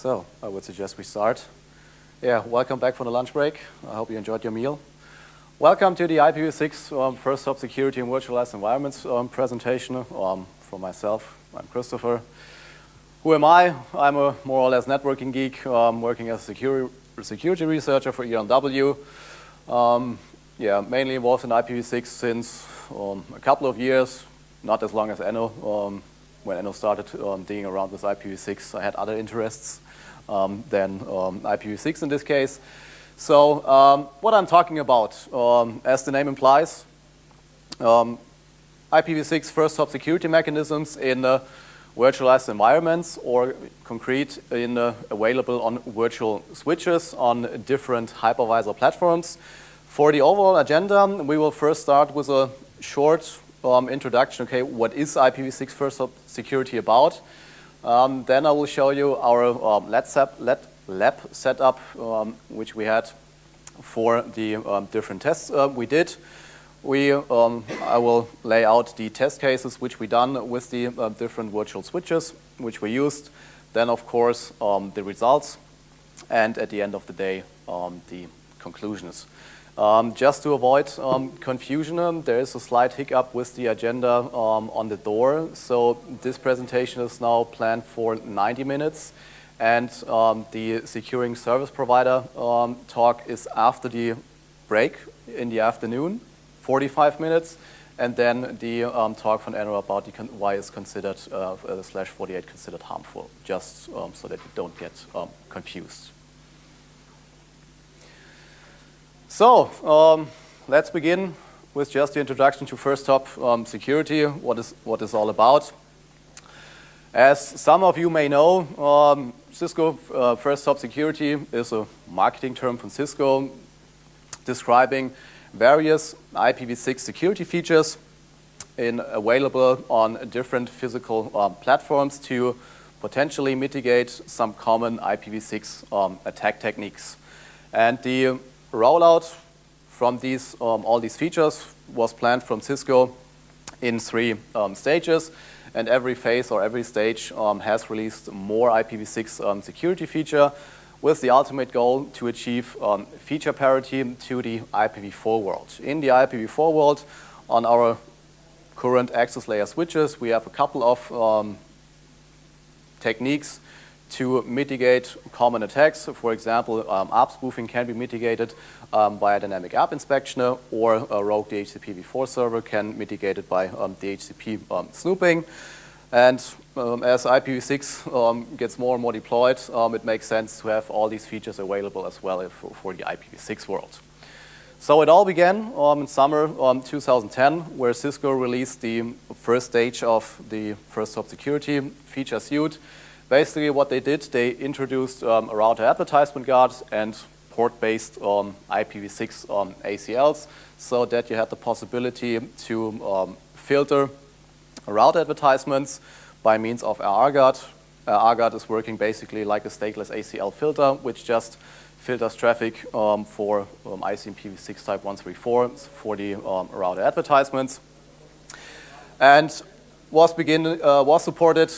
So I would suggest we start. Yeah, welcome back from the lunch break. I hope you enjoyed your meal. Welcome to the Ipv6 First Stop Security in Virtualized Environments presentation from myself. I'm Christopher. Who am I? I'm a more or less networking geek working as a security researcher for ENW. Yeah, mainly involved in Ipv6 since a couple of years, not as long as Enno. When Enno started digging around with Ipv6, I had other interests than Ipv6 in this case. So what I'm talking about, as the name implies, Ipv6 first stop security mechanisms in virtualized environments, or concrete in available on virtual switches on different hypervisor platforms. For the overall agenda, we will first start with a short introduction. Okay, what is Ipv6 first stop security about? Then I will show you our lab setup, which we had for the different tests we did. I will lay out the test cases which we done with the different virtual switches which we used. Then, of course, the results, and at the end of the day, the conclusions. Just to avoid confusion, there is a slight hiccup with the agenda on the door. So this presentation is now planned for 90 minutes. And the securing service provider talk is after the break in the afternoon, 45 minutes. And then the talk from Enno about why is considered /48 considered harmful, just so that you don't get confused. So let's begin with just the introduction to first stop security, what is all about. As some of you may know, Cisco first stop security is a marketing term from Cisco describing various Ipv6 security features available on different physical platforms to potentially mitigate some common Ipv6 attack techniques. And the rollout from all these features was planned from Cisco in 3 stages, and every phase or every stage has released more Ipv6 security feature with the ultimate goal to achieve feature parity to the IPv4 world. In the IPv4 world, on our current access layer switches, we have a couple of techniques to mitigate common attacks. For example, ARP spoofing can be mitigated via dynamic ARP inspection, or a rogue Dhcpv4 server can mitigate it by Dhcp snooping. And as Ipv6 gets more and more deployed, it makes sense to have all these features available as well for the Ipv6 world. So it all began in summer 2010, where Cisco released the first stage of the first stop security feature suite. Basically what they did, they introduced a router advertisement guard and port-based Ipv6 ACLs, so that you had the possibility to filter route advertisements by means of RGuard. RGuard is working basically like a stateless ACL filter, which just filters traffic for ICMPv6 type 134 for the router advertisements. And was supported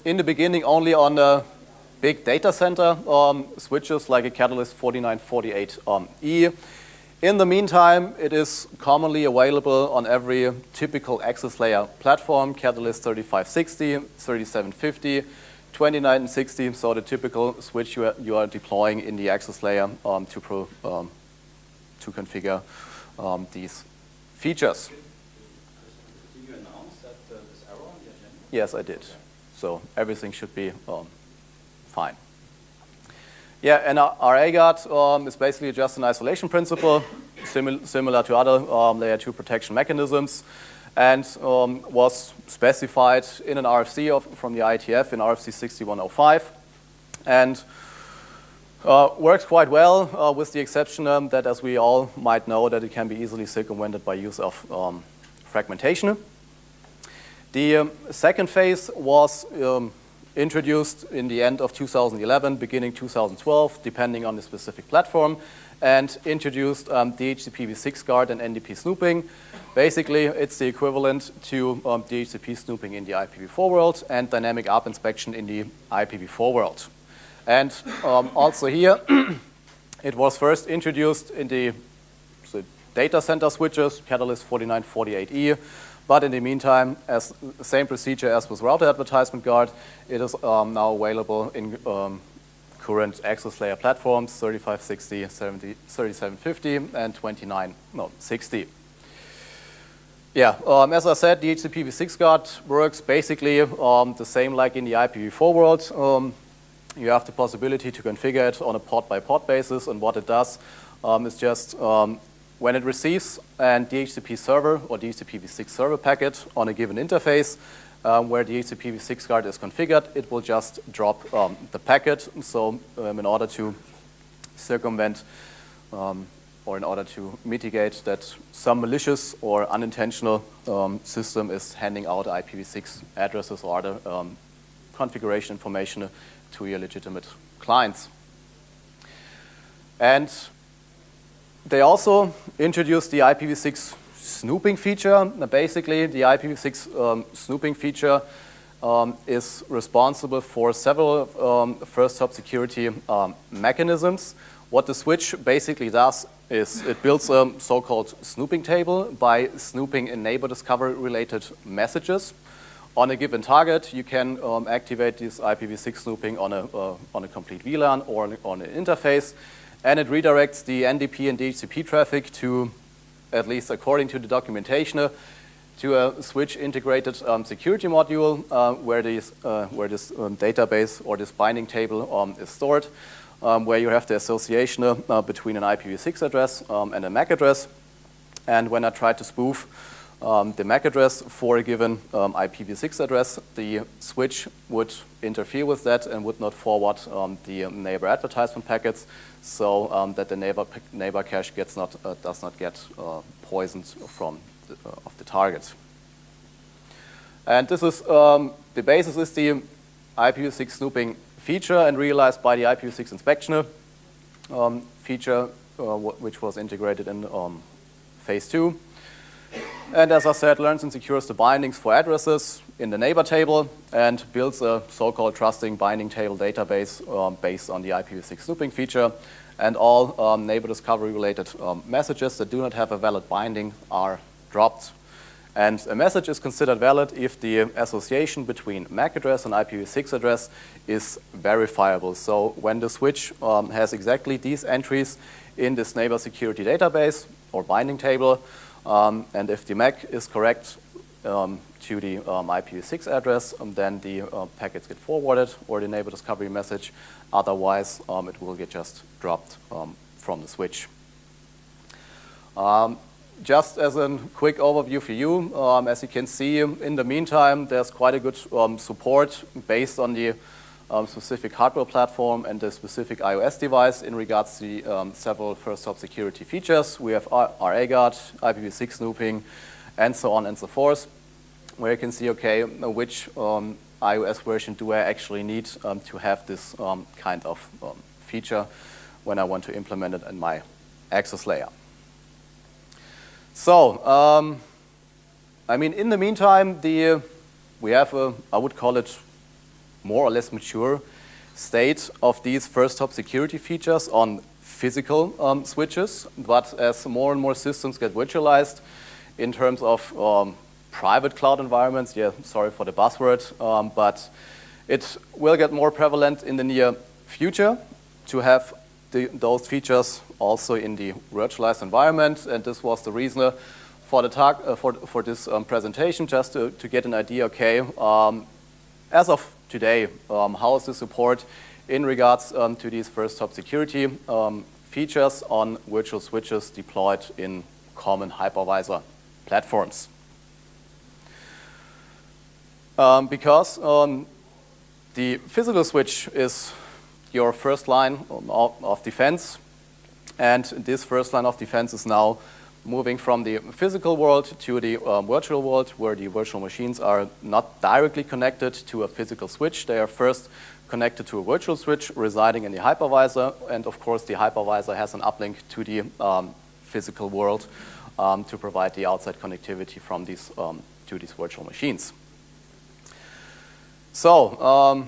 in the beginning only on big data center switches like a Catalyst 4948E. In the meantime, it is commonly available on every typical access layer platform, Catalyst 3560, 3750, 2960, so the typical switch you are deploying in the access layer to configure these features. Yes, I did. So everything should be fine. Yeah, and our AGuard is basically just an isolation principle, similar to other layer 2 protection mechanisms, and was specified in an RFC from the IETF in RFC 6105, and works quite well, with the exception that, as we all might know, that it can be easily circumvented by use of fragmentation. The second phase was introduced in the end of 2011, beginning 2012, depending on the specific platform, and introduced Dhcpv6 Guard and NDP snooping. Basically, it's the equivalent to Dhcp snooping in the IPv4 world and dynamic ARP inspection in the IPv4 world. And also here, it was first introduced in the data center switches, Catalyst 4948E, but in the meantime, as the same procedure as with router advertisement guard, it is now available in current access layer platforms, 3560, 3750, and 2960. Yeah, as I said, the Dhcpv6 Guard works basically the same like in the IPv4 world. You have the possibility to configure it on a port-by-port basis, and what it does is just when it receives a DHCP server or Dhcpv6 server packet on a given interface where the Dhcpv6 Guard is configured, it will just drop the packet. So in order to circumvent or in order to mitigate that some malicious or unintentional system is handing out IPv6 addresses or other configuration information to your legitimate clients. And they also introduced the IPv6 Snooping feature. Basically, the IPv6 Snooping feature is responsible for several first-hop security mechanisms. What the switch basically does is it builds a so-called snooping table by snooping in neighbor discovery-related messages. On a given target, you can activate this IPv6 snooping on a complete VLAN or on an interface, and it redirects the NDP and DHCP traffic to, at least according to the documentation, to a switch integrated security module where this database or this binding table is stored, where you have the association between an IPv6 address and a MAC address. And when I try to spoof the MAC address for a given IPv6 address, the switch would interfere with that and would not forward the neighbor advertisement packets, so that the neighbor cache does not get poisoned from of the target. And this is the basis is the IPv6 snooping feature and realized by the IPv6 inspection feature, which was integrated in phase 2. And as I said, learns and secures the bindings for addresses in the neighbor table and builds a so-called trusting binding table database based on the IPv6 snooping feature. And all neighbor discovery related messages that do not have a valid binding are dropped. And a message is considered valid if the association between MAC address and IPv6 address is verifiable. So when the switch has exactly these entries in this neighbor security database or binding table, and if the MAC is correct to the IPv6 address, then the packets get forwarded or the neighbor discovery message. Otherwise, it will get just dropped from the switch. Just as a quick overview for you, as you can see, in the meantime, there's quite a good support based on the specific hardware platform and the specific iOS device in regards to the several first-hop security features. We have RA Guard, IPv6 snooping, and so on and so forth, where you can see, okay, which iOS version do I actually need to have this kind of feature when I want to implement it in my access layer. So, I mean, in the meantime, we have a, I would call it, more or less mature state of these first-hop security features on physical switches. But as more and more systems get virtualized in terms of private cloud environments, yeah, sorry for the buzzword, but it will get more prevalent in the near future to have those features also in the virtualized environment. And this was the reason for for this presentation, just to get an idea, okay, as of today, how is the support in regards to these first-hop security features on virtual switches deployed in common hypervisor platforms? Because the physical switch is your first line of defense, and this first line of defense is now moving from the physical world to the virtual world, where the virtual machines are not directly connected to a physical switch. They are first connected to a virtual switch residing in the hypervisor, and of course the hypervisor has an uplink to the physical world to provide the outside connectivity from these to these virtual machines. So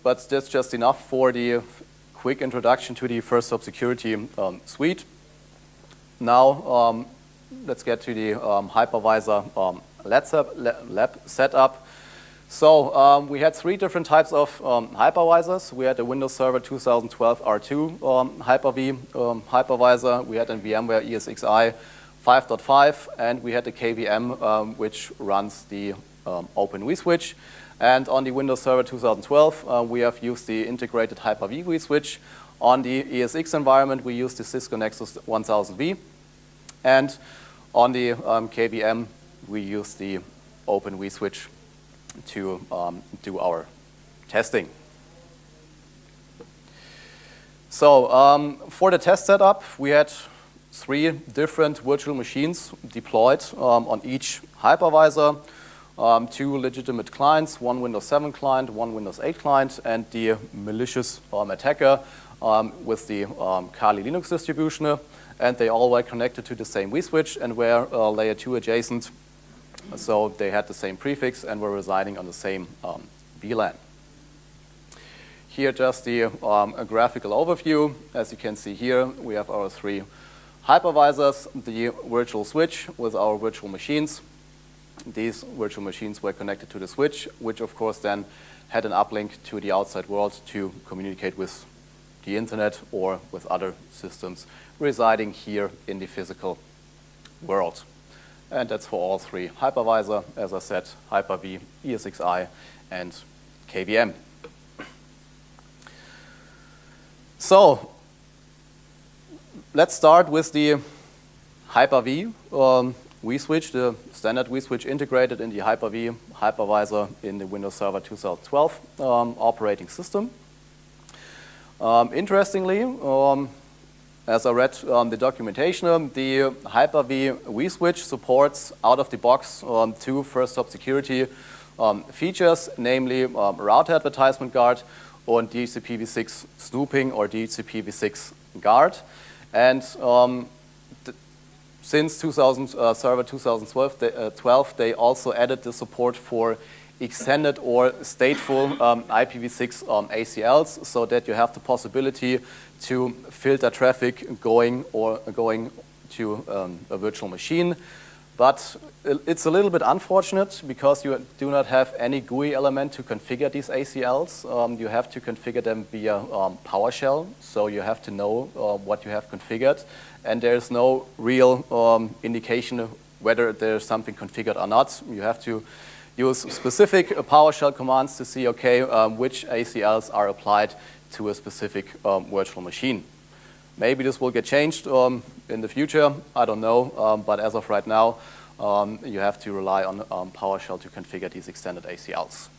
but that's just enough for the quick introduction to the First Stop Security suite. Now, let's get to the hypervisor lab setup. So we had 3 different types of hypervisors. We had a Windows Server 2012 R2 Hyper-V hypervisor. We had a VMware ESXi 5.5, and we had a KVM, which runs the Open vSwitch. And on the Windows Server 2012, we have used the integrated Hyper-V vSwitch. On the ESX environment, we used the Cisco Nexus 1000V. And on the KVM, we used the Open vSwitch to do our testing. So for the test setup, we had 3 different virtual machines deployed on each hypervisor. 2 legitimate clients, 1 Windows 7 client, 1 Windows 8 client, and the malicious attacker with the Kali Linux distribution. And they all were connected to the same vSwitch and were layer 2 adjacent. So they had the same prefix and were residing on the same VLAN. Here just a graphical overview. As you can see here, we have our 3 hypervisors, the virtual switch with our virtual machines. These virtual machines were connected to the switch, which of course then had an uplink to the outside world to communicate with the internet or with other systems residing here in the physical world. And that's for all 3 hypervisor, as I said, Hyper-V, ESXi, and KVM. So let's start with the Hyper-V vSwitch, the standard vSwitch integrated in the Hyper-V hypervisor in the Windows Server 2012 operating system. Interestingly, as I read the documentation, the Hyper-V vSwitch supports out-of-the-box 2 first-stop security features, namely router advertisement guard and Dhcpv6 Snooping or Dhcpv6 Guard. And since Server 2012, they also added the support for extended or stateful Ipv6 ACLs, so that you have the possibility to filter traffic going to a virtual machine. But it's a little bit unfortunate because you do not have any GUI element to configure these ACLs. You have to configure them via PowerShell, so you have to know what you have configured. And there's no real indication whether there's something configured or not. You have to use specific PowerShell commands to see, okay, which ACLs are applied to a specific virtual machine. Maybe this will get changed in the future, I don't know, but as of right now, you have to rely on PowerShell to configure these extended ACLs.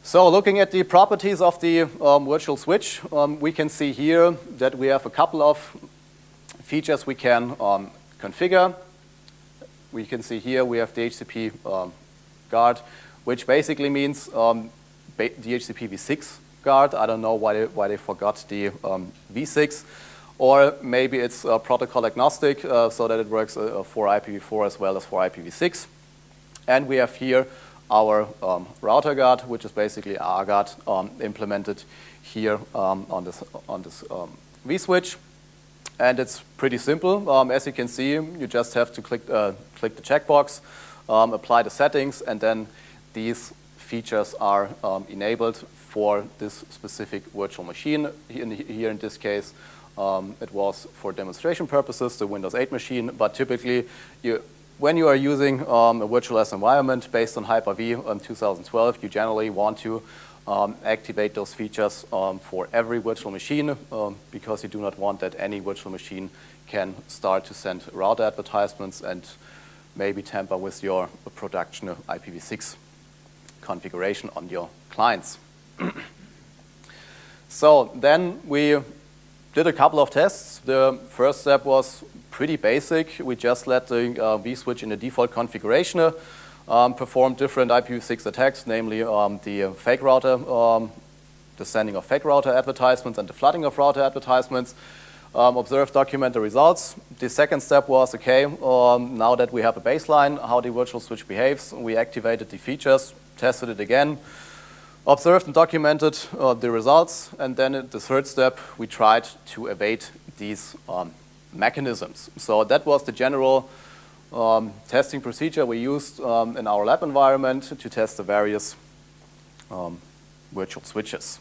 So looking at the properties of the virtual switch, we can see here that we have a couple of features we can configure. We can see here we have Dhcp Guard, which basically means Dhcpv6 Guard. I don't know why they forgot the V6, or maybe it's protocol agnostic, so that it works for IPv4 as well as for IPv6. And we have here our router guard, which is basically RGuard implemented here on this vSwitch. And it's pretty simple. As you can see, you just have to click the checkbox, apply the settings, and then these features are enabled for this specific virtual machine. Here in this case, it was for demonstration purposes, the Windows 8 machine, but typically when you are using a virtualized environment based on Hyper-V in 2012, you generally want to activate those features for every virtual machine because you do not want that any virtual machine can start to send router advertisements and maybe tamper with your production IPv6 configuration on your clients. So then we did a couple of tests. The first step was pretty basic. We just let the vSwitch in the default configuration perform different IPv6 attacks, namely the fake router, the sending of fake router advertisements and the flooding of router advertisements. Observe, document the results. The second step was, okay, now that we have a baseline, how the virtual switch behaves, we activated the features tested it again, observed and documented the results, and then in the third step, we tried to evade these mechanisms. So that was the general testing procedure we used in our lab environment to test the various virtual switches.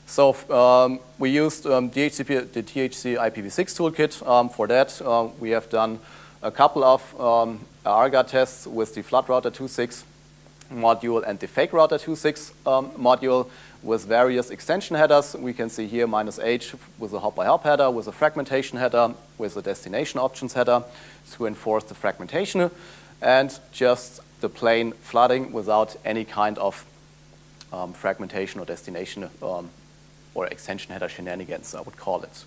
So we used the THC Ipv6 toolkit. For that, we have done a couple of ARGA tests with the flood router 2.6 module and the fake router 2.6 module with various extension headers. We can see here -H with a hop-by-hop header, with a fragmentation header, with a destination options header to enforce the fragmentation, and just the plain flooding without any kind of fragmentation or destination or extension header shenanigans, I would call it.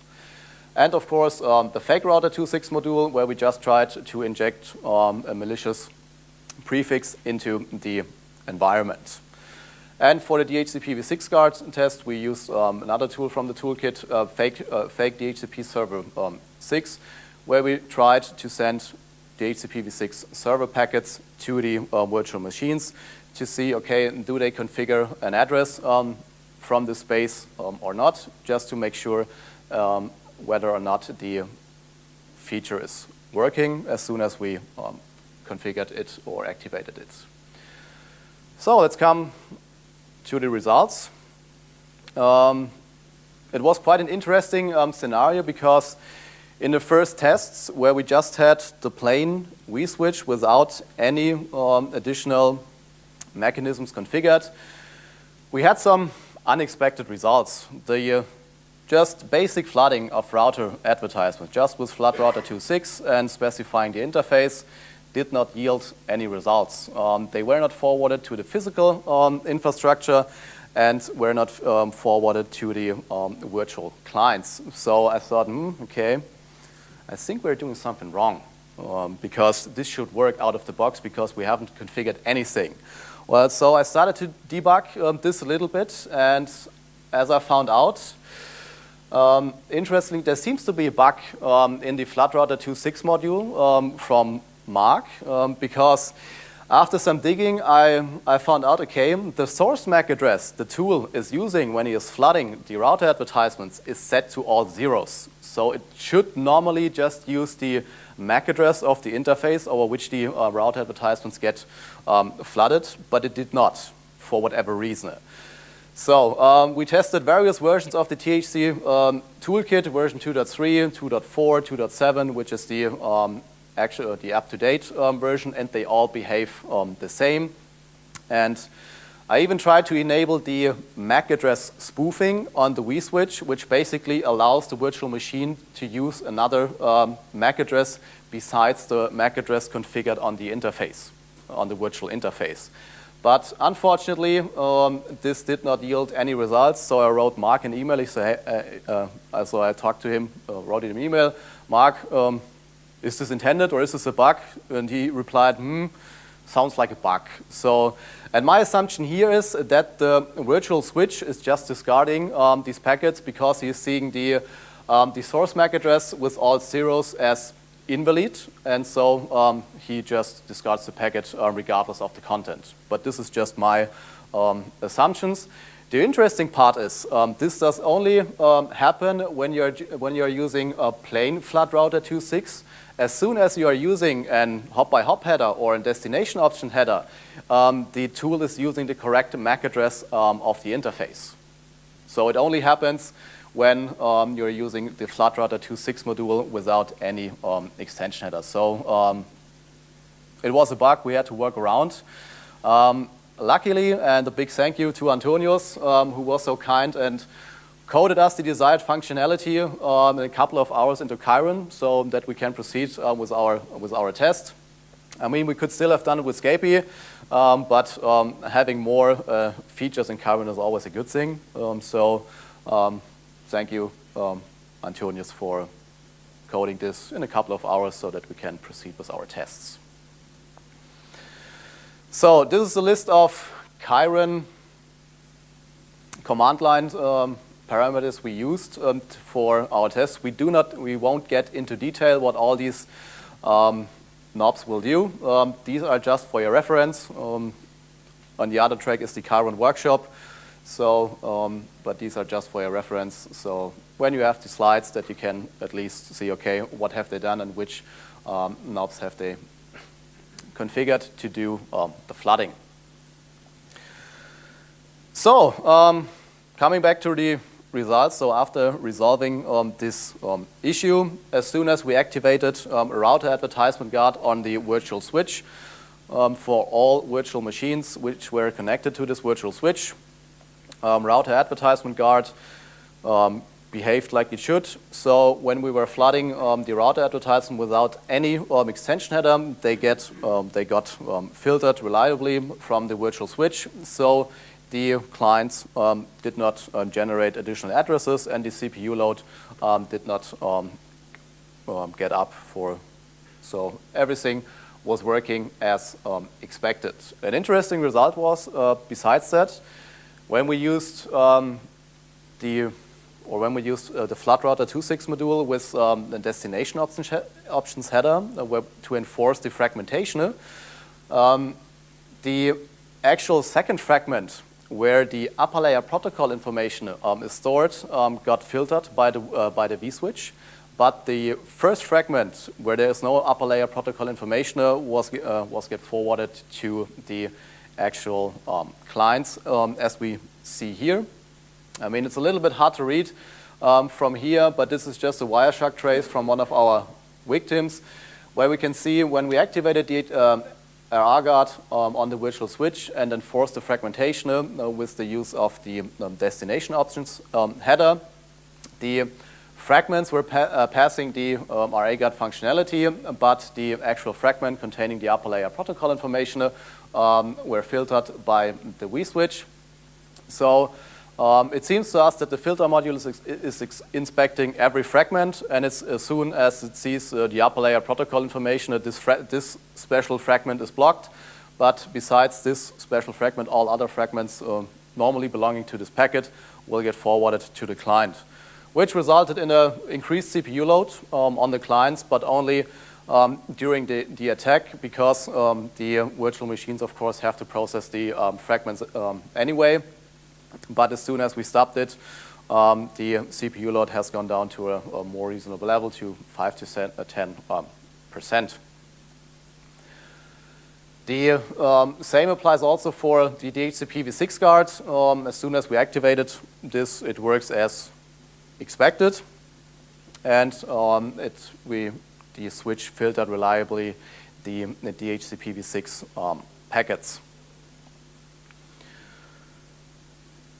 And of course, the fake router 2.6 module, where we just tried to inject a malicious prefix into the environment. And for the Dhcpv6 Guard test, we used another tool from the toolkit, fake DHCP server 6, where we tried to send Dhcpv6 server packets to the virtual machines to see, okay, do they configure an address from the space or not, just to make sure whether or not the feature is working as soon as we configured it or activated it. So let's come to the results. It was quite an interesting scenario, because in the first tests, where we just had the plain vSwitch without any additional mechanisms configured, we had some unexpected results. The just basic flooding of router advertisement, just with flood router 2.6 and specifying the interface, did not yield any results. They were not forwarded to the physical infrastructure and were not forwarded to the virtual clients. So I thought, okay, I think we're doing something wrong, because this should work out of the box, because we haven't configured anything. Well, so I started to debug this a little bit, and as I found out, interestingly, there seems to be a bug in the flood router 2.6 module from Mark, because after some digging, I found out, okay, the source MAC address the tool is using when he is flooding the router advertisements is set to all zeros. So it should normally just use the MAC address of the interface over which the router advertisements get flooded, but it did not, for whatever reason. So we tested various versions of the THC toolkit, version 2.3, 2.4, 2.7, which is the actually the up-to-date version, and they all behave the same. And I even tried to enable the MAC address spoofing on the vSwitch, which basically allows the virtual machine to use another MAC address besides the MAC address configured on the interface, on the virtual interface. But unfortunately, this did not yield any results, so I wrote Mark an email. So I talked to him, wrote him an email, Mark, is this intended or is this a bug? And he replied, sounds like a bug. So, and my assumption here is that the virtual switch is just discarding these packets because he is seeing the source MAC address with all zeros as invalid, and so he just discards the packet regardless of the content. But this is just my assumptions. The interesting part is this does only happen when you're using a plain flood router 2.6. As soon as you are using an hop-by-hop header or a destination option header, the tool is using the correct MAC address of the interface. So it only happens when you're using the flood router 2.6 module without any extension header. So it was a bug we had to work around. Luckily, and a big thank you to Antonius, who was so kind and coded us the desired functionality in a couple of hours into Chiron, so that we can proceed with our test. I mean, we could still have done it with Dhcpv, but having more features in Chiron is always a good thing. Thank you, Antonius, for coding this in a couple of hours so that we can proceed with our tests. So this is a list of Chiron command line parameters we used for our tests. We won't get into detail what all these knobs will do. These are just for your reference. On the other track is the current workshop. So, but these are just for your reference. So when you have the slides that you can at least see, okay, what have they done and which knobs have they configured to do the flooding. So coming back to the results, so after resolving this issue, as soon as we activated a router advertisement guard on the virtual switch for all virtual machines which were connected to this virtual switch, router advertisement guard behaved like it should. So when we were flooding the router advertisement without any extension header, they got filtered reliably from the virtual switch. So the clients did not generate additional addresses, and the CPU load did not get up for. So everything was working as expected. An interesting result was, besides that, when we used the flood router 2.6 module with the destination options header to enforce the fragmentation, the actual second fragment where the upper layer protocol information is stored got filtered by the vSwitch, but the first fragment where there is no upper layer protocol information was get forwarded to the actual clients, as we see here. I mean, it's a little bit hard to read from here, but this is just a Wireshark trace from one of our victims, where we can see when we activated the RR guard on the virtual switch and enforced the fragmentation with the use of the destination options header, the fragments were passing the RA guard functionality, but the actual fragment containing the upper layer protocol information were filtered by the vSwitch. So it seems to us that the filter module is inspecting every fragment, and as soon as it sees the upper layer protocol information, this special fragment is blocked. But besides this special fragment, all other fragments normally belonging to this packet will get forwarded to the client, which resulted in an increased CPU load on the clients, but only during the attack, because the virtual machines, of course, have to process the fragments anyway. But as soon as we stopped it, the CPU load has gone down to a more reasonable level, to 5 to 10%. The same applies also for the Dhcpv6 Guard. As soon as we activated this, it works as expected, and the switch filtered reliably the Dhcpv6 packets.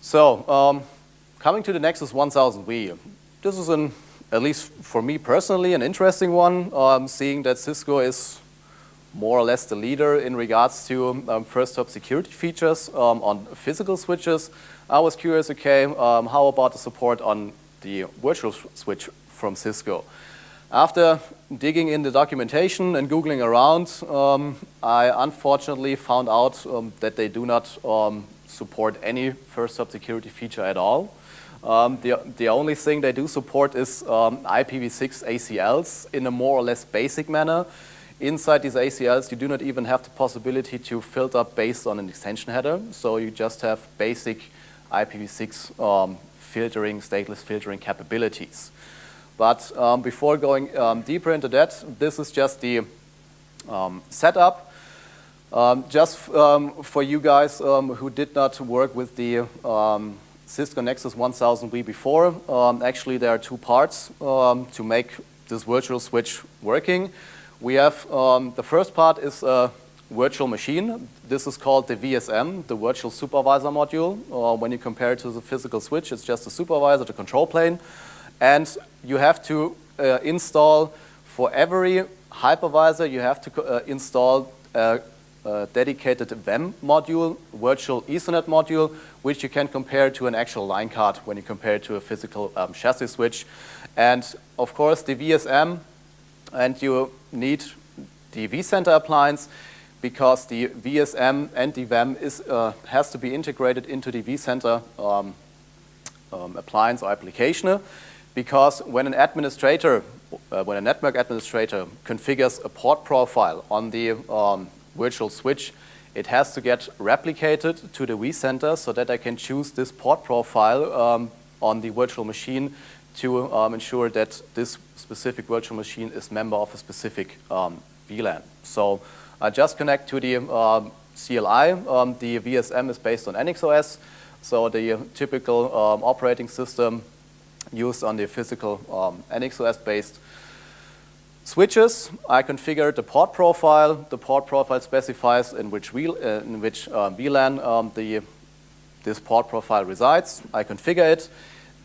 So, coming to the Nexus 1000V, this is, at least for me personally, an interesting one, seeing that Cisco is more or less the leader in regards to first-hop security features on physical switches. I was curious, okay, how about the support on the virtual switch from Cisco? After digging in the documentation and Googling around, I unfortunately found out that they do not support any first-hop security feature at all. The only thing they do support is Ipv6 ACLs in a more or less basic manner. Inside these ACLs, you do not even have the possibility to filter based on an extension header, so you just have basic Ipv6 filtering, stateless filtering capabilities. But before going deeper into that, this is just the setup. Just for you guys who did not work with the Cisco Nexus 1000V before, actually there are two parts to make this virtual switch working. We have the first part is a virtual machine. This is called the VSM, the Virtual Supervisor Module. When you compare it to the physical switch, it's just a supervisor, the control plane. And you have to install, for every hypervisor, you have to install a dedicated VEM module, virtual Ethernet module, which you can compare to an actual line card when you compare it to a physical chassis switch. And of course, the VSM, and you need the vCenter appliance, because the VSM and the VEM has to be integrated into the vCenter appliance or application, because when a network administrator configures a port profile on the virtual switch, it has to get replicated to the vCenter so that I can choose this port profile on the virtual machine to ensure that this specific virtual machine is member of a specific VLAN. So I just connect to the CLI. The VSM is based on NXOS, so the typical operating system used on the physical NXOS-based switches. I configure the port profile. The port profile specifies in which VLAN this port profile resides. I configure it.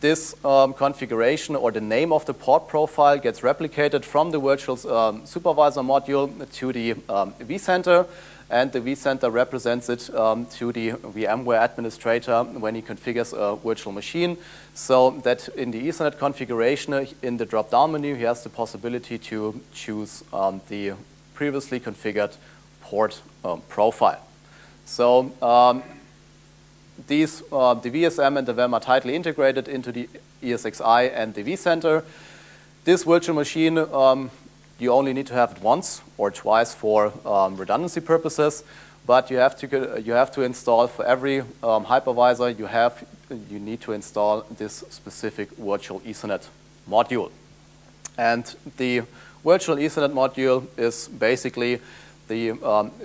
This configuration or the name of the port profile gets replicated from the virtual supervisor module to the vCenter, and the vCenter represents it to the VMware administrator when he configures a virtual machine, so that in the Ethernet configuration in the drop-down menu he has the possibility to choose the previously configured port profile. So the VSM and the VEM are tightly integrated into the ESXi and the vCenter. This virtual machine, you only need to have it once or twice for redundancy purposes, but you have to install for every hypervisor you need to install this specific virtual Ethernet module. And the virtual Ethernet module is basically the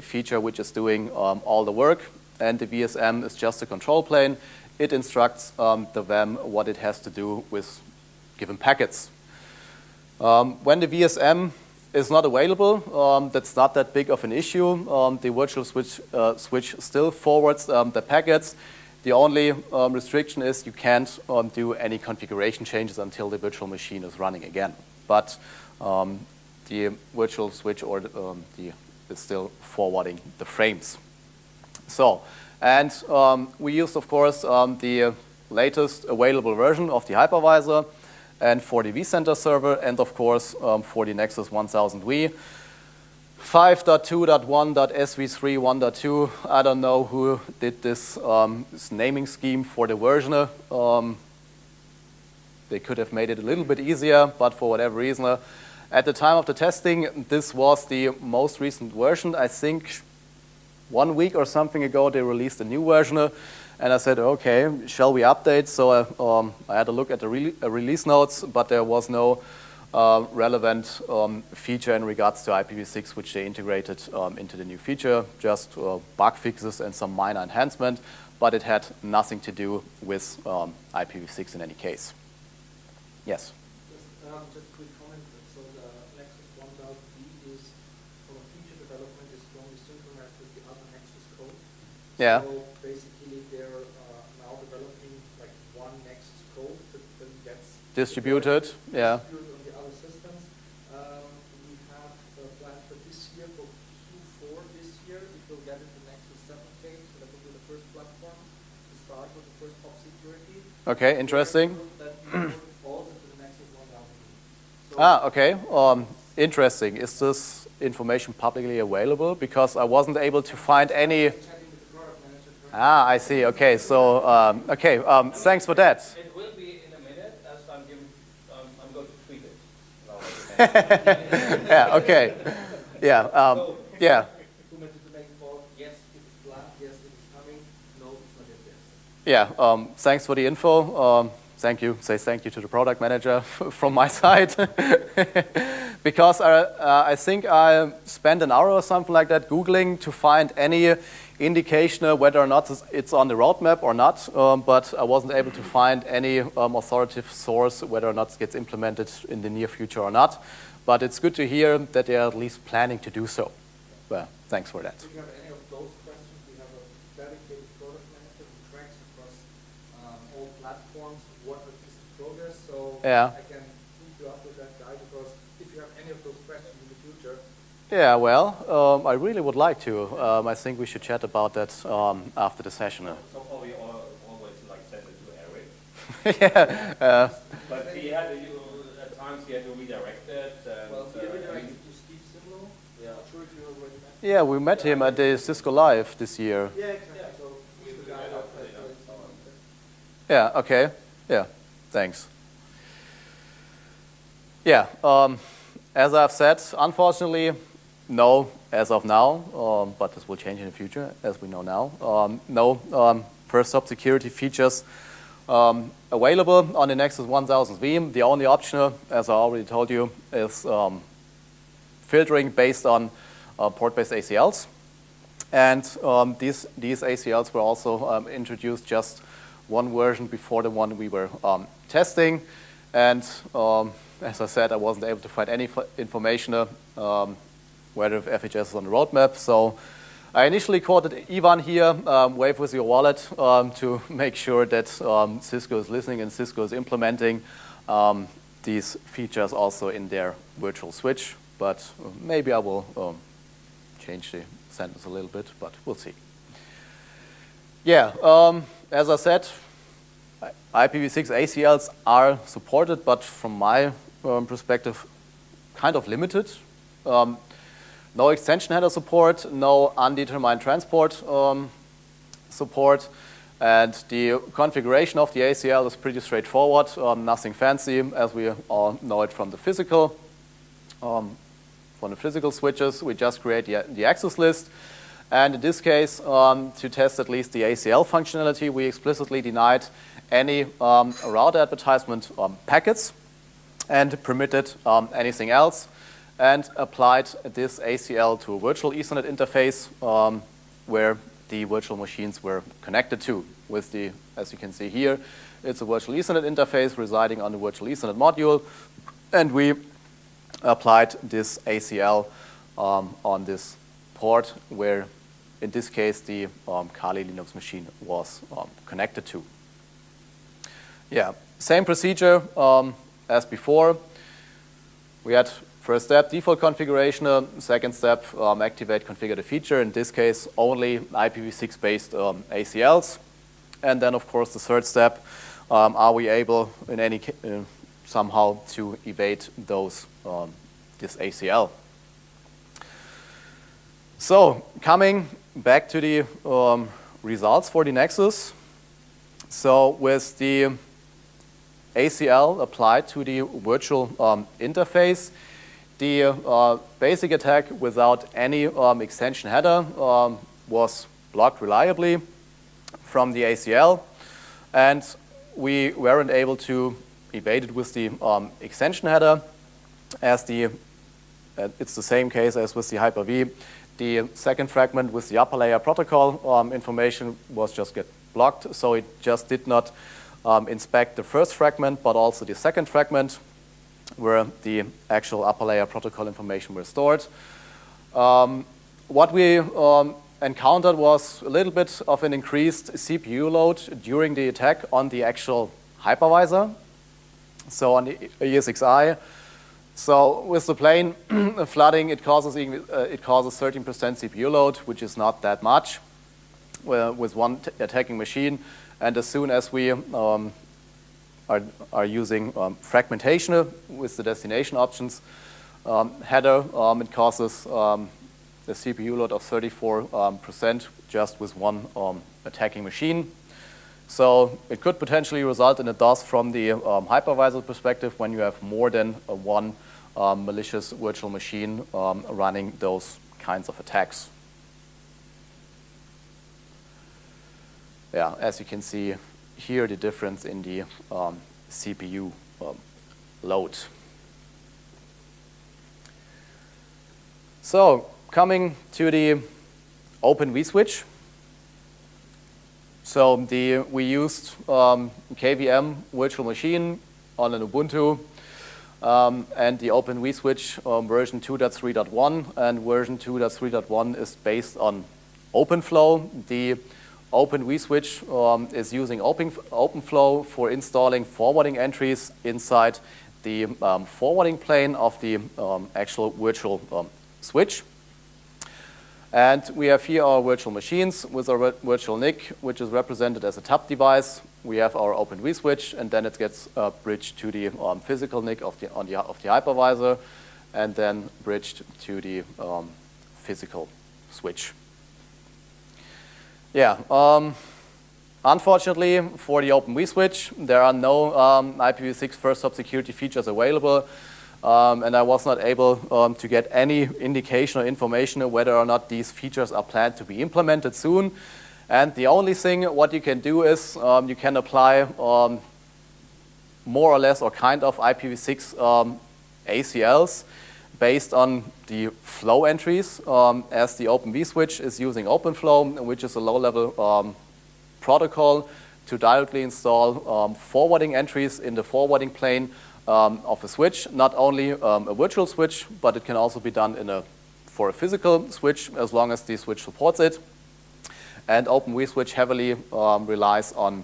feature which is doing all the work. And the VSM is just a control plane. It instructs the VEM what it has to do with given packets. When the VSM is not available, that's not that big of an issue. The virtual switch still forwards the packets. The only restriction is you can't do any configuration changes until the virtual machine is running again. But the virtual switch is still forwarding the frames. So, and we used, of course, the latest available version of the hypervisor, and for the vCenter server, and of course for the Nexus 1000V. 5.2.1.SV3 1.2. I don't know who did this naming scheme for the version. They could have made it a little bit easier, but for whatever reason, at the time of the testing, this was the most recent version. I think 1 week or something ago, they released a new version, and I said, okay, shall we update? So I had a look at the release notes, but there was no relevant feature in regards to Ipv6, which they integrated into the new feature, just bug fixes and some minor enhancement, but it had nothing to do with Ipv6 in any case. Yes? Just a quick comment. So the Nexus 1000V is, from a feature development, is strongly synchronized with the other Nexus code. Yeah. So basically they're now developing like one Nexus code that then gets distributed. Yeah. Distributed on the other systems. We have planned for this year, for Q4 this year, it will get into Nexus 7K, so that will be the first platform to start with the first top security. Okay, interesting. Okay. Interesting. Is this information publicly available? Because I wasn't able to find any. I see. Okay. So, thanks for that. It will be in a minute, as I'm going to tweet it. Yeah. Okay. Yeah. Yeah. Yes, it's planned. Yes, it's coming. No, it's not yet. Yeah. Thanks for the info. Thank you. Say thank you to the product manager from my side. Because I think I spent an hour or something like that Googling to find any indication whether or not it's on the roadmap or not, but I wasn't able to find any authoritative source whether or not it gets implemented in the near future or not. But it's good to hear that they are at least planning to do so. Well, thanks for that. If you have any of those questions, we have a dedicated product manager who tracks across all platforms what is the progress, so yeah. I can hook you up with that guy, because if you have any of those questions in the future. Yeah, well, I really would like to. I think we should chat about that after the session. So far we always like send it to Eric. Yeah. But he had at times he had to redirect it. Well, he redirected to Steve Simlow. Yeah. Not sure if you already met him. Yeah, we met him at the Cisco Live this year. Yeah, exactly. Yeah. So he's the guy that yeah, okay. Yeah, thanks. Yeah, as I've said, unfortunately, no, as of now, but this will change in the future, as we know now. No first hop security features available on the Nexus 1000V. The only option, as I already told you, is filtering based on port-based ACLs. And these ACLs were also introduced just one version before the one we were testing. And as I said, I wasn't able to find any information whether FHS is on the roadmap. So I initially quoted Ivan here, wave with your wallet, to make sure that Cisco is listening and Cisco is implementing these features also in their virtual switch. But maybe I will change the sentence a little bit, but we'll see. Yeah, as I said, IPv6 ACLs are supported, but from my perspective, kind of limited. No extension header support, no undetermined transport support, and the configuration of the ACL is pretty straightforward, nothing fancy, as we all know it from the physical. From the physical switches, we just create the access list. And in this case, to test at least the ACL functionality, we explicitly denied any router advertisement packets and permitted anything else, and applied this ACL to a virtual Ethernet interface where the virtual machines were connected to. With the, as you can see here, it's a virtual Ethernet interface residing on the virtual Ethernet module, and we applied this ACL on this port where, in this case, the Kali Linux machine was connected to. Yeah, same procedure as before. We had first step, default configuration. Second step, activate configure the feature. In this case, only IPv6 based ACLs. And then, of course, the third step, are we able in any somehow to evade those this ACL. So coming back to the results for the Nexus. So with the ACL applied to the virtual interface, the basic attack without any extension header was blocked reliably from the ACL, and we weren't able to evade it with the extension header, as it's the same case as with the Hyper-V. The second fragment with the upper layer protocol information was just get blocked, so it just did not inspect the first fragment, but also the second fragment where the actual upper layer protocol information were stored. What we encountered was a little bit of an increased CPU load during the attack on the actual hypervisor, so on the ESXi. So with the plain flooding, it causes 13% CPU load, which is not that much with one attacking machine. And as soon as we are using fragmentation with the destination options header, it causes a CPU load of 34% just with one attacking machine. So it could potentially result in a DOS from the hypervisor perspective when you have more than one malicious virtual machine running those kinds of attacks. Yeah, as you can see here, the difference in the CPU load. So coming to the Open vSwitch. So we used KVM virtual machine on an Ubuntu and the Open vSwitch version 2.3.1, and version 2.3.1 is based on OpenFlow. The Open vSwitch is using OpenFlow for installing forwarding entries inside the forwarding plane of the actual virtual switch. And we have here our virtual machines with our virtual NIC, which is represented as a TAP device. We have our Open vSwitch, and then it gets bridged to the physical NIC of the hypervisor, and then bridged to the physical switch. Yeah, unfortunately for the Open vSwitch, there are no IPv6 first hop security features available. and I was not able to get any indication or information of whether or not these features are planned to be implemented soon. And the only thing what you can do is you can apply more or less or kind of IPv6 ACLs based on the flow entries, as the Open switch is using OpenFlow, which is a low-level protocol to directly install forwarding entries in the forwarding plane of a switch, not only a virtual switch, but it can also be done for a physical switch as long as the switch supports it. And Open vSwitch heavily relies on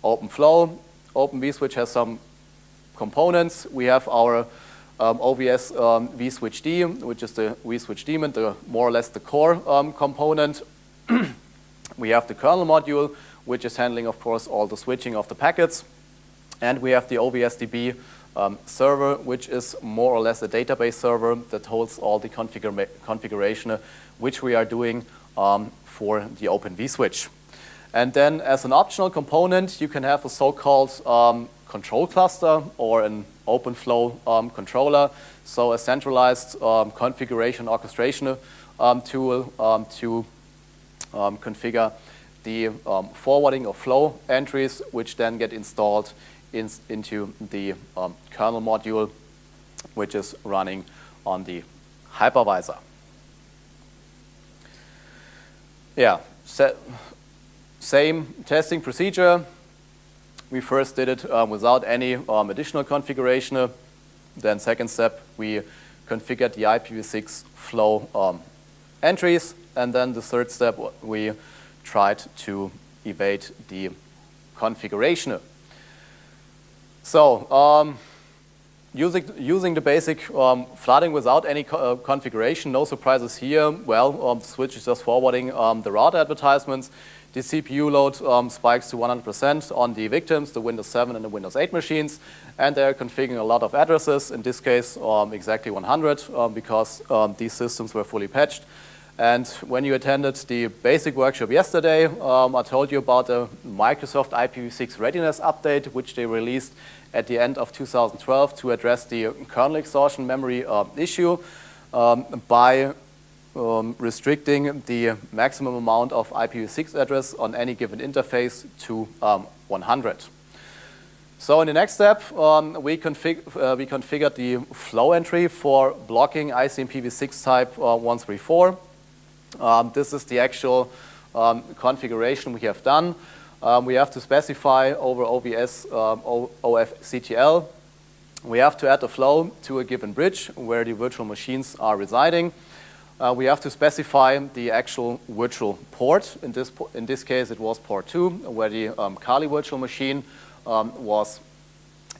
OpenFlow. Open vSwitch has some components. We have our OVS vSwitchD, which is the vSwitch daemon, more or less the core component. We have the kernel module, which is handling, of course, all the switching of the packets. And we have the OVSDB server, which is more or less a database server that holds all the configuration which we are doing for the Open vSwitch. And then as an optional component, you can have a so-called control cluster or an OpenFlow controller, so a centralized configuration orchestration tool to configure the forwarding of flow entries, which then get installed into the kernel module, which is running on the hypervisor. Yeah, same testing procedure. We first did it without any additional configuration. Then second step, we configured the IPv6 flow entries. And then the third step, we tried to evade the configuration. So using the basic flooding without any configuration, no surprises here. Well, the switch is just forwarding the router advertisements. The CPU load spikes to 100% on the victims, the Windows 7 and the Windows 8 machines, and they're configuring a lot of addresses, in this case exactly 100, because these systems were fully patched. And when you attended the basic workshop yesterday, I told you about the Microsoft IPv6 readiness update, which they released at the end of 2012 to address the kernel exhaustion memory issue by restricting the maximum amount of IPv6 address on any given interface to 100. So in the next step, we configured the flow entry for blocking ICMPv6 type 134. This is the actual configuration we have done. We have to specify over OVS OFCTL. We have to add a flow to a given bridge where the virtual machines are residing. We have to specify the actual virtual port. In this case, it was port 2, where the Kali virtual machine was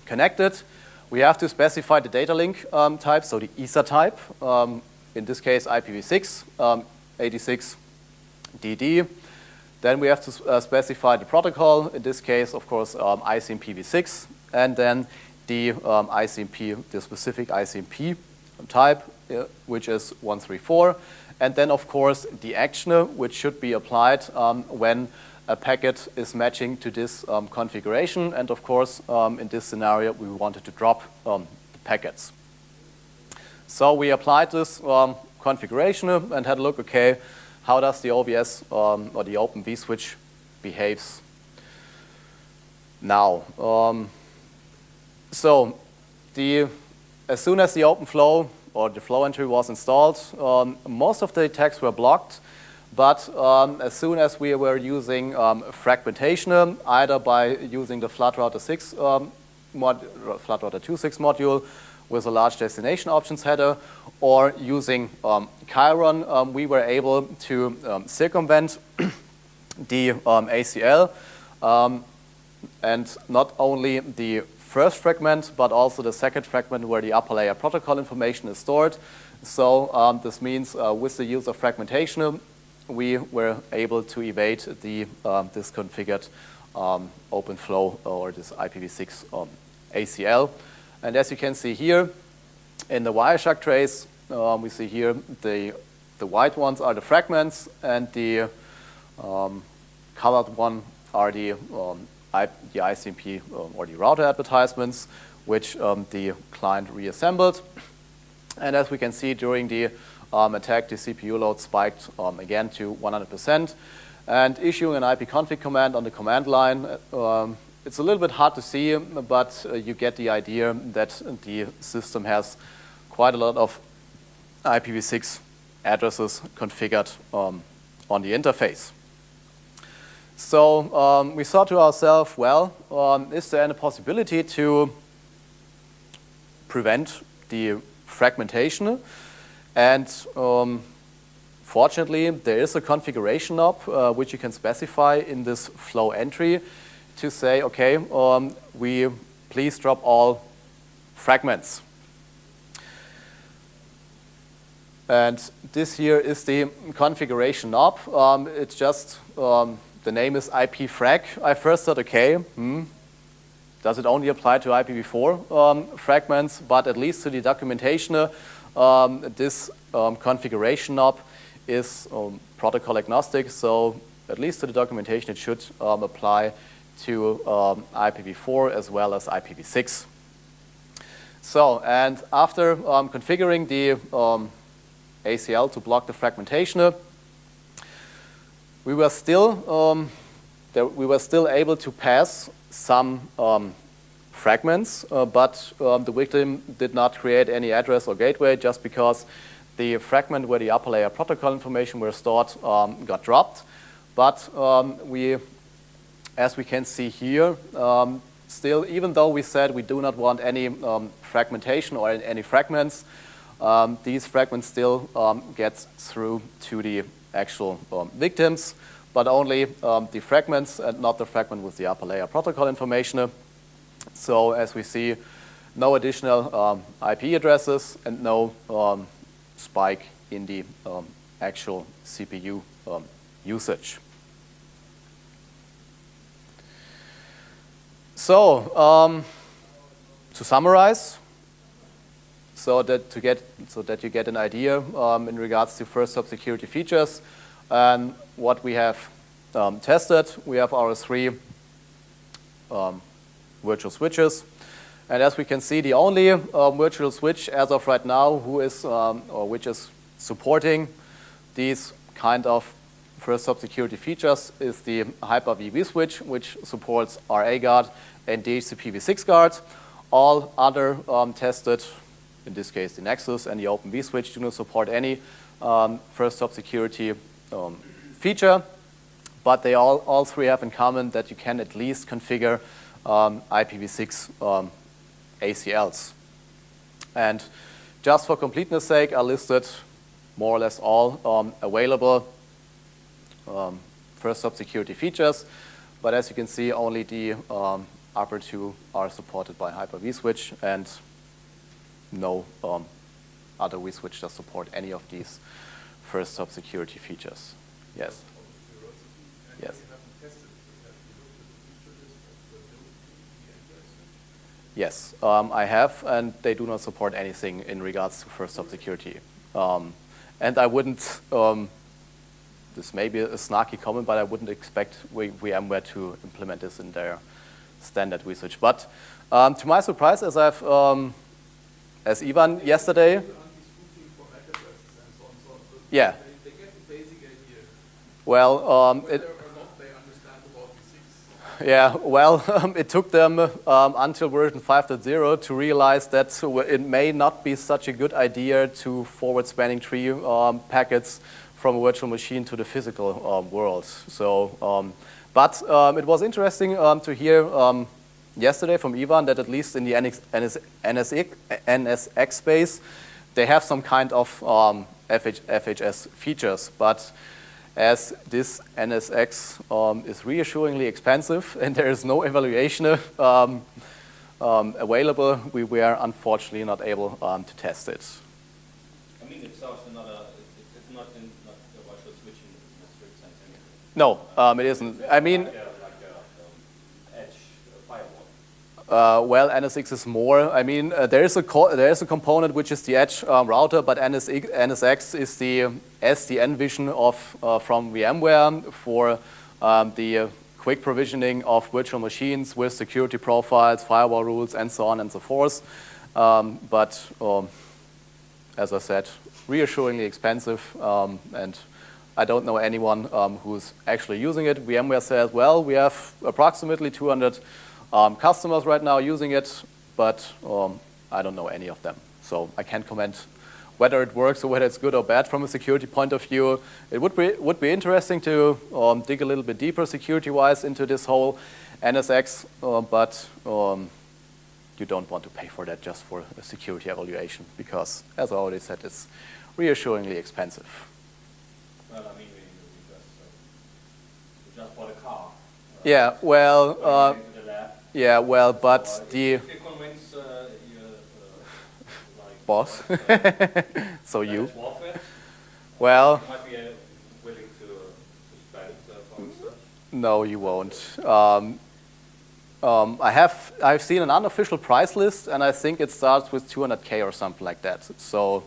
connected. We have to specify the data link type, so the ESA type. In this case, IPv6, 86DD. Then we have to specify the protocol. In this case, of course, ICMPv6, and then the the specific ICMP type, which is 134. And then, of course, the action, which should be applied when a packet is matching to this configuration. And, of course, in this scenario, we wanted to drop the packets. So we applied this configuration and had a look, okay, how does the OVS or the Open vSwitch behaves now? So as soon as the OpenFlow or the flow entry was installed, most of the attacks were blocked. But as soon as we were using fragmentation, either by using the FlatRouter 6 FlatRouter 2.6 module with a large destination options header, or using Chiron, we were able to circumvent the ACL, and not only the first fragment, but also the second fragment where the upper layer protocol information is stored. So this means with the use of fragmentation, we were able to evade the disconfigured OpenFlow or this IPv6 ACL. And as you can see here, in the Wireshark trace, we see here the white ones are the fragments, and the colored one are the ICMP or the router advertisements, which the client reassembled. And as we can see during the attack, the CPU load spiked again to 100%. And issuing an ipconfig command on the command line, it's a little bit hard to see, but you get the idea that the system has quite a lot of IPv6 addresses configured on the interface. So we thought to ourselves, well, is there any possibility to prevent the fragmentation? And fortunately, there is a configuration knob which you can specify in this flow entry to say, okay, we please drop all fragments. And this here is the configuration knob. It's just, the name is ipfrag. I first thought, okay, does it only apply to IPv4 fragments? But at least to the documentation, this configuration knob is protocol agnostic. So at least to the documentation, it should apply to IPv4 as well as IPv6. So, and after configuring the ACL to block the fragmentation, we were still able to pass some fragments, but the victim did not create any address or gateway just because the fragment where the upper layer protocol information were stored got dropped. But as we can see here, still, even though we said we do not want any fragmentation or any fragments, these fragments still get through to the actual victims, but only the fragments and not the fragment with the upper layer protocol information. So as we see, no additional IP addresses and no spike in the actual CPU usage. So to summarize, so that you get an idea in regards to first hop security features and what we have tested, we have our 3 virtual switches. And as we can see, the only virtual switch as of right now which is supporting these kind of first hop security features is the Hyper-V switch, which supports RA Guard and Dhcpv6 Guard. All other tested, in this case the Nexus and the Open switch, do not support any first hop security feature, but they all 3 have in common that you can at least configure IPv6 ACLs. And just for completeness sake, I listed more or less all available first hop security features, but as you can see, only the upper 2 are supported by Hyper-V switch, and no other vSwitch does support any of these first hop security features. Yes. Yes. Yes, I have, and they do not support anything in regards to first hop security. And I wouldn't, this may be a snarky comment, but I wouldn't expect VMware to implement this in their standard vSwitch. But to my surprise, as as Ivan yesterday, yeah. They get the basic idea. Well, yeah, well, it took them until version 5.0 to realize that it may not be such a good idea to forward spanning tree packets from a virtual machine to the physical world. So, but it was interesting to hear yesterday from Ivan that at least in the NSX space, they have some kind of FHS features, but as this NSX is reassuringly expensive and there is no evaluation available, we were unfortunately not able to test it. I mean, itself is not it's not the virtual switching in a strict sense anyway. No, it isn't. I mean, like a edge firewall. well, NSX is more. I mean, there is a component which is the edge router, but NSX is the SDN vision of from VMware for the quick provisioning of virtual machines with security profiles, firewall rules, and so on and so forth. But as I said, reassuringly expensive, and I don't know anyone who's actually using it. VMware says, well, we have approximately 200 customers right now using it, but I don't know any of them. So I can't comment whether it works or whether it's good or bad from a security point of view. It would be interesting to dig a little bit deeper security-wise into this whole NSX, but you don't want to pay for that just for a security evaluation because, as I already said, it's reassuringly expensive. Well, I mean, we just bought a car. Yeah, well, Going into the lab. yeah, well, but So, the if you convince your like boss, so that you, it's worth it, well, you might be willing to spread it for research. no, you won't. I've seen an unofficial price list, and I think it starts with 200K or something like that. So,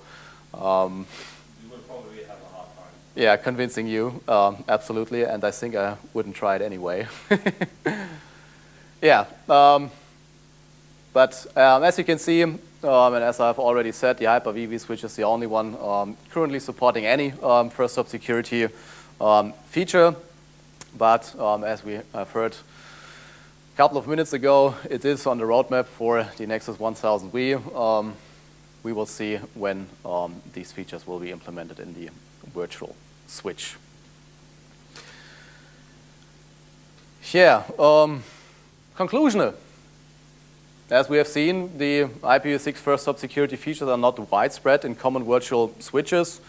You will probably have a hard time. yeah, convincing you, absolutely, and I think I wouldn't try it anyway. Yeah, but as you can see, and as I've already said, the Hyper-V switch is the only one currently supporting any first-hop security feature. But as we have heard a couple of minutes ago, it is on the roadmap for the Nexus 1000V. We will see when these features will be implemented in the virtual switch. Yeah, conclusion. As we have seen, the Ipv6 first-hop security features are not widespread in common virtual switches.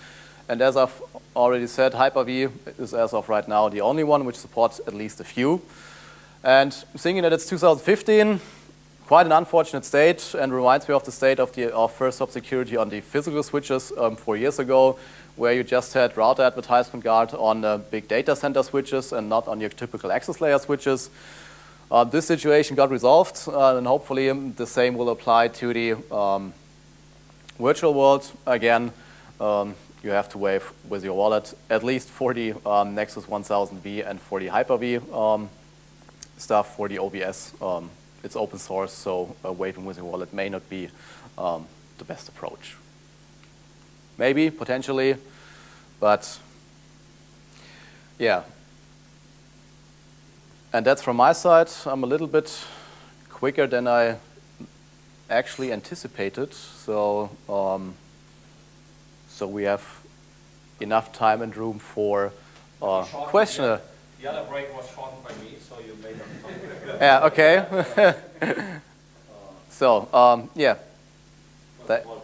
And as I've already said, Hyper-V is, as of right now, the only one which supports at least a few. And thinking that it's 2015, quite an unfortunate state, and reminds me of the state of first-hop security on the physical switches 4 years ago, where you just had router advertisement guard on big data center switches and not on your typical access layer switches. This situation got resolved, and hopefully the same will apply to the virtual world. Again, you have to wave with your wallet, at least for the Nexus 1000V and for the Hyper-V stuff. For the OBS, it's open source, so waving with your wallet may not be the best approach. Maybe, potentially, but yeah. And that's from my side. I'm a little bit quicker than I actually anticipated. So, so we have enough time and room for questioner. The other break was shortened by me, so you made up. Yeah. Okay. So, yeah. Well,